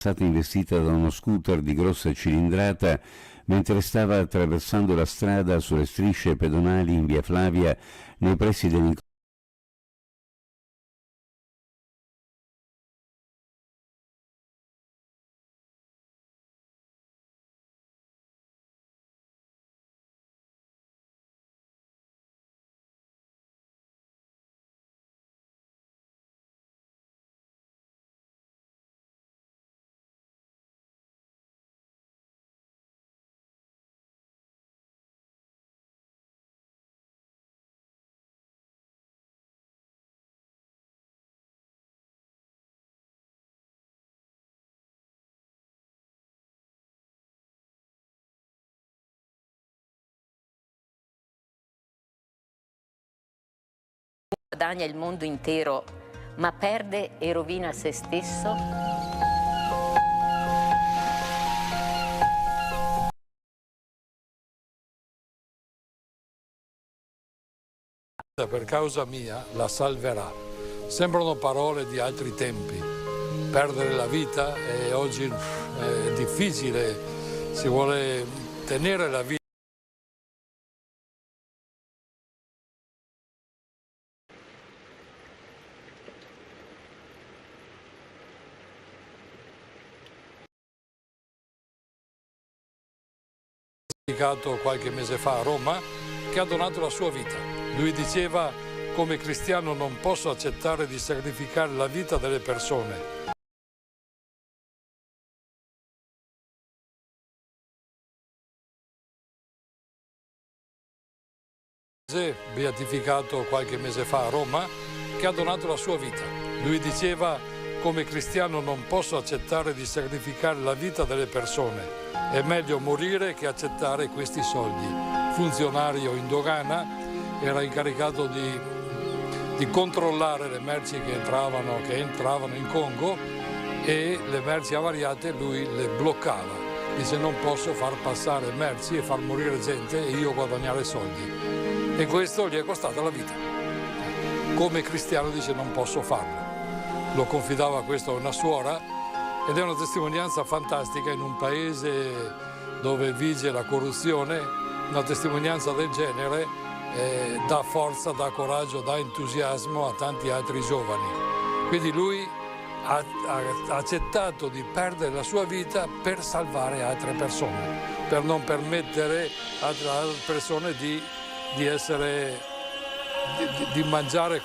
stata investita da uno scooter di grossa cilindrata mentre stava attraversando la strada sulle strisce pedonali in via Flavia nei pressi dell'incontro. Guadagna il mondo intero, ma perde e rovina se stesso? Per causa mia la salverà. Sembrano parole di altri tempi. Perdere la vita oggi è difficile, si vuole tenere la vita. Qualche mese fa a Roma, che ha donato la sua vita. Lui diceva: come cristiano non posso accettare di sacrificare la vita delle persone. Beatificato qualche mese fa a Roma, che ha donato la sua vita. Lui diceva: come cristiano non posso accettare di sacrificare la vita delle persone. È meglio morire che accettare questi soldi. Funzionario in dogana, era incaricato di controllare le merci che entravano in Congo, e le merci avariate lui le bloccava. Dice: non posso far passare merci e far morire gente e io guadagnare soldi. E questo gli è costato la vita. Come cristiano dice: non posso farlo. Lo confidava questo a una suora, ed è una testimonianza fantastica in un paese dove vige la corruzione. Una testimonianza del genere dà forza, dà coraggio, dà entusiasmo a tanti altri giovani. Quindi lui ha accettato di perdere la sua vita per salvare altre persone, per non permettere a altre persone di mangiare